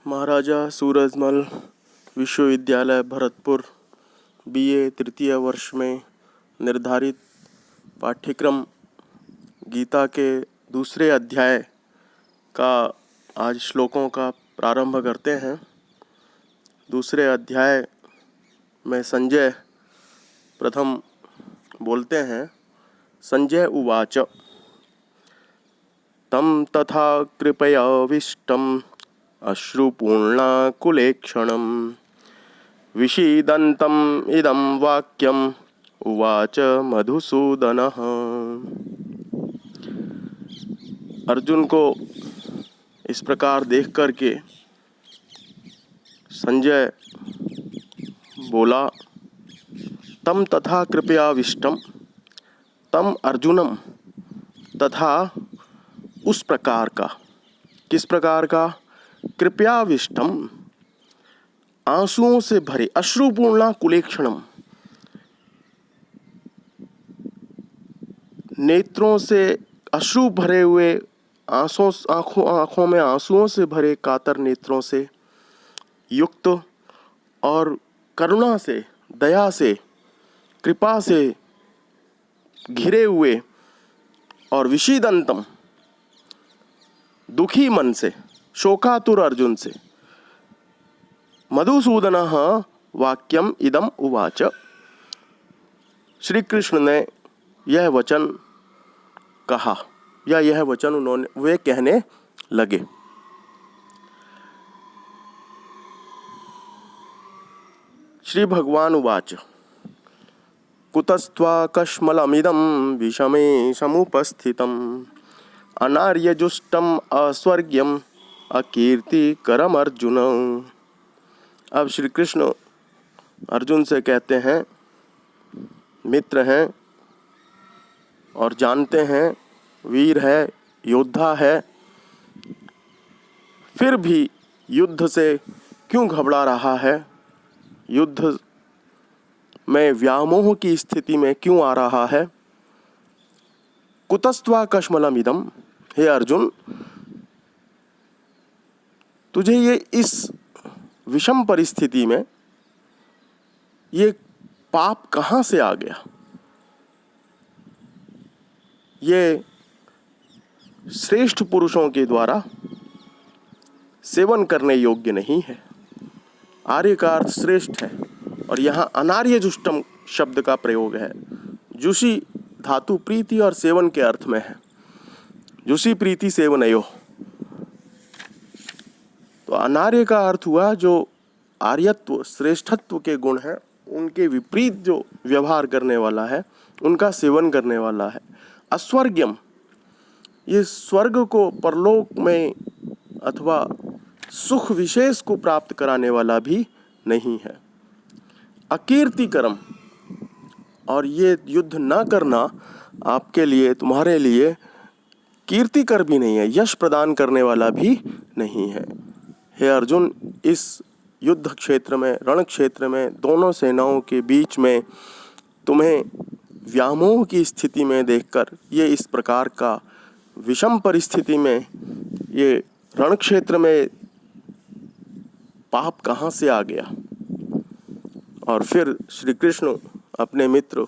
महाराजा सूरजमल विश्वविद्यालय भरतपुर बीए तृतीय वर्ष में निर्धारित पाठ्यक्रम गीता के दूसरे अध्याय का आज श्लोकों का प्रारंभ करते हैं। दूसरे अध्याय में संजय प्रथम बोलते हैं। संजय उवाच तं तथा कृपयाविष्टम् अश्रुपूर्णाकुलेक्षणं विषीदन्तम् इदं वाक्यम् उवाच मधुसूदनः। अर्जुन को इस प्रकार देख करके संजय बोला, तम तथा कृपयाविष्टम, तम अर्जुनम, तथा उस प्रकार का, किस प्रकार का, कृपयाविष्टम आंसुओं से भरे, अश्रुपूर्णा कुलेक्षणम नेत्रों से अश्रु भरे हुए, आंखों में आंसुओं से भरे कातर नेत्रों से युक्त और करुणा से, दया से, कृपा से घिरे हुए और विषीदंतम दुखी मन से, शोकातुर अर्जुन से मधुसूदनः वाक्यम इदम उवाच। श्री कृष्ण ने यह वचन कहा या यह वचन वे कहने लगे। श्री भगवान उवाच कुतस्त्वाकश्मलमिदं विषमे समुपस्थितम् अनार्यजुष्टम् अस्वर्ग्यम् अकीर्तिकरम् अर्जुन। अब श्री कृष्ण अर्जुन से कहते हैं, मित्र हैं और जानते हैं, वीर है, योद्धा है, फिर भी युद्ध से क्यों घबरा रहा है, युद्ध में व्यामोह की स्थिति में क्यों आ रहा है। कुतस्त्वाकश्मलम् इदम्, हे अर्जुन, तुझे ये इस विषम परिस्थिति में ये पाप कहाँ से आ गया। ये श्रेष्ठ पुरुषों के द्वारा सेवन करने योग्य नहीं है। आर्य का अर्थ श्रेष्ठ है और यहाँ अनार्य जुष्टम शब्द का प्रयोग है। जुषी धातु प्रीति और सेवन के अर्थ में है। जुषी प्रीति सेवनयो, तो अनार्य का अर्थ हुआ जो आर्यत्व, श्रेष्ठत्व के गुण हैं, उनके विपरीत जो व्यवहार करने वाला है, उनका सेवन करने वाला है। अस्वर्ग्यम, ये स्वर्ग को, परलोक में अथवा सुख विशेष को प्राप्त कराने वाला भी नहीं है। अकीर्तिकरम, और ये युद्ध न करना आपके लिए, तुम्हारे लिए कीर्तिकर भी नहीं है, यश प्रदान करने वाला भी नहीं है। हे अर्जुन, इस युद्ध क्षेत्र में, रण क्षेत्र में, दोनों सेनाओं के बीच में तुम्हें व्यामोह की स्थिति में देखकर, ये इस प्रकार का विषम परिस्थिति में, ये रण क्षेत्र में पाप कहाँ से आ गया। और फिर श्री कृष्ण अपने मित्र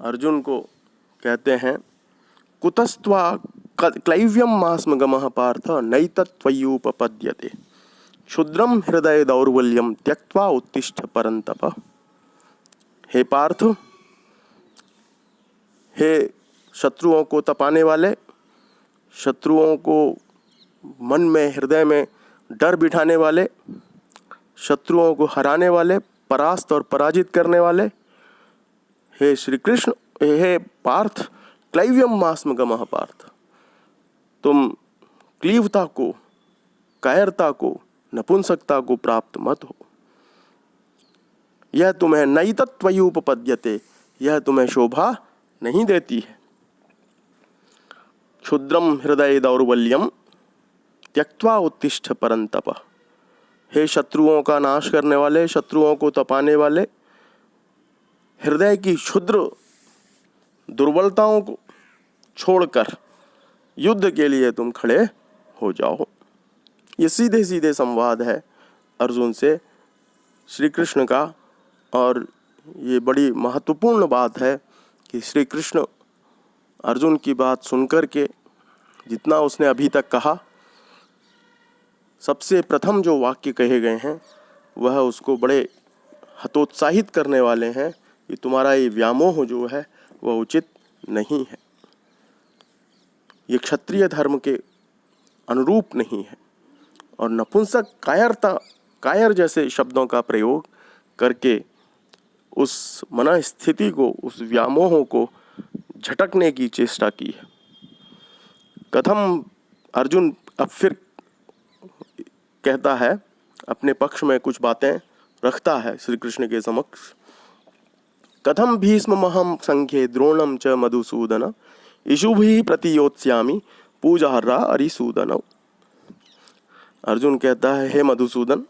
अर्जुन को कहते हैं, कुतस्त्वा क्लैव्यम मास्मगमः पार्थ नैतत्त्वय्युपपद्यते क्षुद्रम हृदय दौर्बल्यम त्यक्त्वा उत्तिष्ठ परंतप। हे पार्थ, हे शत्रुओं को तपाने वाले, शत्रुओं को मन में, हृदय में डर बिठाने वाले, शत्रुओं को हराने वाले, परास्त और पराजित करने वाले, हे श्री कृष्ण, हे पार्थ, क्लैव्यम मास्मगमः पार्थ, तुम क्लीवता को, कायरता को, नपुंसकता को प्राप्त मत हो। यह तुम्हें नैतत्त्वय्युपपद्यते, यह तुम्हें शोभा नहीं देती है। क्षुद्रम हृदय दौर्बल्यम त्यक्त्वा उत्तिष्ठ परंतप, हे शत्रुओं का नाश करने वाले, शत्रुओं को तपाने वाले, हृदय की क्षुद्र दुर्बलताओं को छोड़कर युद्ध के लिए तुम खड़े हो जाओ। ये सीधे सीधे संवाद है अर्जुन से श्री कृष्ण का। और ये बड़ी महत्वपूर्ण बात है कि श्री कृष्ण अर्जुन की बात सुनकर के जितना उसने अभी तक कहा, सबसे प्रथम जो वाक्य कहे गए हैं वह उसको बड़े हतोत्साहित करने वाले हैं कि तुम्हारा ये व्यामोह जो है वह उचित नहीं है, ये क्षत्रिय धर्म के अनुरूप नहीं है। और नपुंसक कायर जैसे शब्दों का प्रयोग करके उस मन स्थिति को, उस व्यामोह को झटकने की चेष्टा की है। कथम अर्जुन अब फिर कहता है, अपने पक्ष में कुछ बातें रखता है श्री कृष्ण के समक्ष। कथम भीष्ममहं संख्ये द्रोणं च मधुसूदन इषुभिः प्रतियोत्स्यामि पूजार्हा अरिसूदन। अर्जुन कहता है, हे मधुसूदन,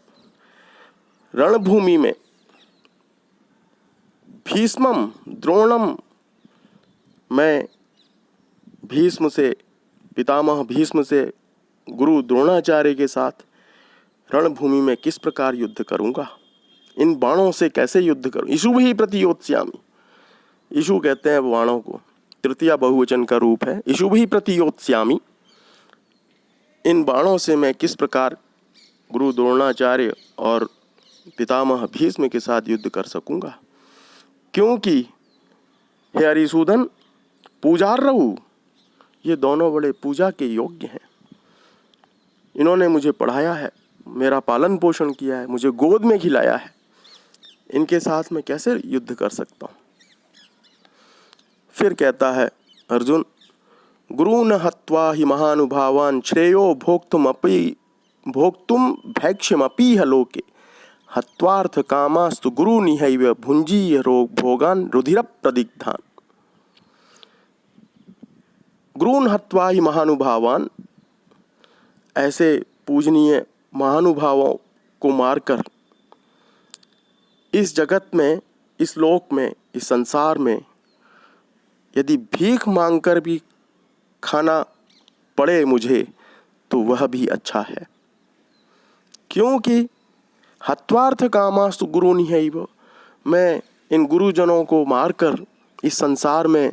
रणभूमि में भीष्मम द्रोणम, मैं भीष्म से, पितामह भीष्म से, गुरु द्रोणाचार्य के साथ रणभूमि में किस प्रकार युद्ध करूंगा, इन बाणों से कैसे युद्ध करूं। इषुभिः प्रतियोत्स्यामि, इषु कहते हैं बाणों को, तृतीया बहुवचन का रूप है। इषुभिः प्रतियोत्स्यामि, इन बाणों से मैं किस प्रकार गुरु द्रोणाचार्य और पितामह भीष्म के साथ युद्ध कर सकूंगा। क्योंकि हे अरिसूदन, पूजार्हु, ये दोनों बड़े पूजा के योग्य हैं। इन्होंने मुझे पढ़ाया है, मेरा पालन पोषण किया है, मुझे गोद में खिलाया है, इनके साथ मैं कैसे युद्ध कर सकता हूँ। फिर कहता है अर्जुन, गुरून् हत्वा हि महानुभावान् श्रेयो भोक्तुम भैक्ष्यमपीह लोके हत्वार्थ कामास्तु गुरूनिहैव भुञ्जीय भोगान् रुधिरप्रदिग्धान्। गुरून् हत्वा हि महानुभावान्, ऐसे पूजनीय महानुभावों को मारकर इस जगत में, इस लोक में, इस संसार में यदि भीख मांगकर भी खाना पड़े मुझे तो वह भी अच्छा है। क्योंकि हत्वार्थ कामास्तु गुरूनिहैव, मैं इन गुरुजनों को मारकर इस संसार में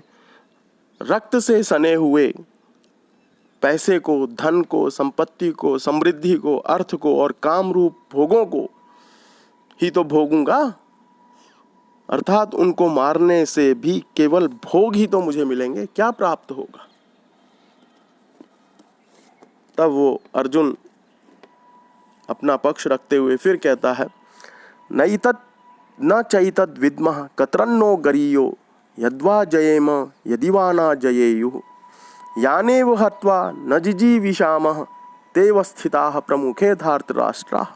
रक्त से सने हुए पैसे को, धन को, संपत्ति को, समृद्धि को, अर्थ को और काम रूप भोगों को ही तो भोगूंगा। अर्थात उनको मारने से भी केवल भोग ही तो मुझे मिलेंगे, क्या प्राप्त होगा। तब वो अर्जुन अपना पक्ष रखते हुए फिर कहता है, न चैतद विद्मः कतरन्नो गरीयो यद्वा जयेम यदिवा न जयेयुः यानेव हत्वा न जिजीविषामः तेव स्थिताः प्रमुखे धार्तराष्ट्राः।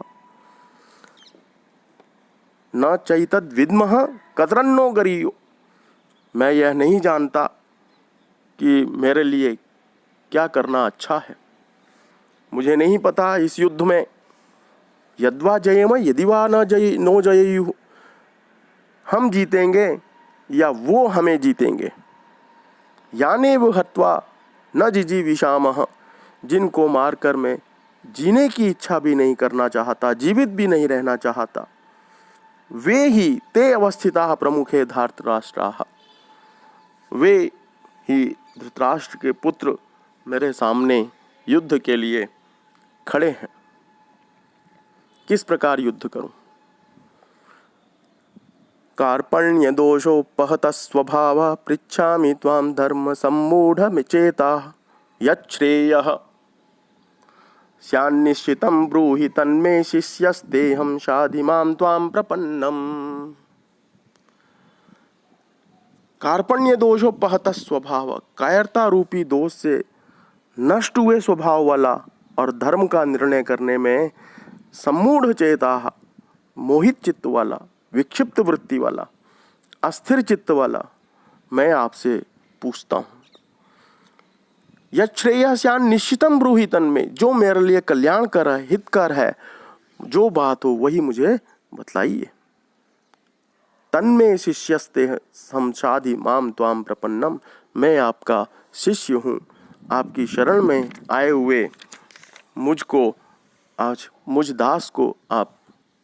न चैतद विद्मः कतरन्नो गरीयो, मैं यह नहीं जानता कि मेरे लिए क्या करना अच्छा है। मुझे नहीं पता इस युद्ध में यद्वा जयेम यदिवा नो जयेयुः, हम जीतेंगे या वो हमें जीतेंगे। यानेव हत्वा न जिजीविषामः, जिनको मारकर मैं जीने की इच्छा भी नहीं करना चाहता, जीवित भी नहीं रहना चाहता, वे ही ते अवस्थिताः प्रमुखे धार्तराष्ट्राः, वे ही धृतराष्ट्र के पुत्र मेरे सामने युद्ध के लिए खड़े हैं। किस प्रकार युद्ध करूं। कार्पण्य दोषोपहतः स्वभावः पृच्छामि त्वां धर्म सम्मूढ़मिचेताः यच्छ्रेयः स्यान्निश्चितं ब्रूहि तन्मे शिष्यस्तेऽहं शाधि मां त्वां प्रपन्नम्। कार्पण्य दोषोपहतः स्वभाव, कायरता रूपी दोष से नष्ट हुए स्वभाव वाला और धर्म का निर्णय करने में सम्मूढ़ चेता, मोहित चित्त वाला, विक्षिप्त वृत्ति वाला, अस्थिर चित्त वाला मैं आपसे पूछता हूँ। यच्छ्रेयः स्यान् निश्चितं ब्रूहि तन्मे, जो मेरे लिए कल्याणकर है, हितकर है, जो बात हो वही मुझे बतलाइए। तन्मे शिष्यस्ते हम शाधि माम त्वाम प्रपन्नम, मैं आपका शिष्य हूँ, आपकी शरण में आए हुए मुझको आज मुझ दास को आप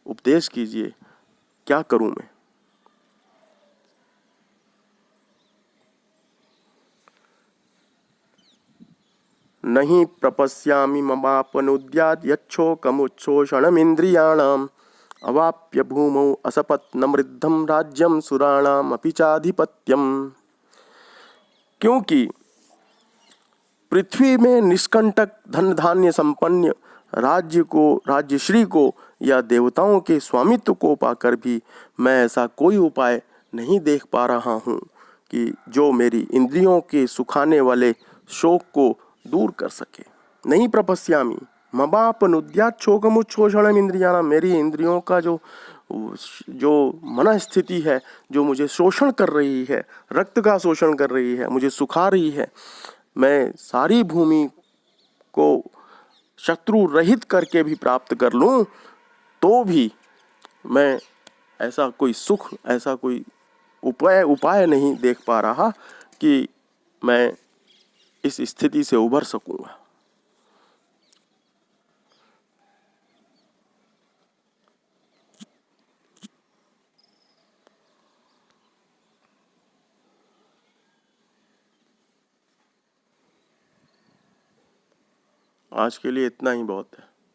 उपदेश कीजिए, क्या करूं मैं। नहीं प्रपश्यामि ममापनुद्यात् यच्छोकमुच्छोषणमिन्द्रियाणाम् अवाप्य भूमौ असपत्नमृद्धं राज्यं सुराणाम् अपि चाधिपत्यम्। क्योंकि पृथ्वी में निष्कंटक धन धान्य संपन्न राज्यश्री को या देवताओं के स्वामित्व को पाकर भी मैं ऐसा कोई उपाय नहीं देख पा रहा हूँ कि जो मेरी इंद्रियों के सुखाने वाले शोक को दूर कर सके। नहीं प्रपश्यामि मबापनुद्यात् शोकमुच्छोषणम इंद्रियाणाम, मेरी इंद्रियों का जो मन स्थिति है, जो मुझे शोषण कर रही है, रक्त का शोषण कर रही है, मुझे सुखा रही है, मैं सारी भूमि को शत्रु रहित करके भी प्राप्त कर लूं तो भी मैं ऐसा कोई सुख, ऐसा कोई उपाय नहीं देख पा रहा कि मैं इस स्थिति से उभर सकूंगा। आज के लिए इतना ही बहुत है।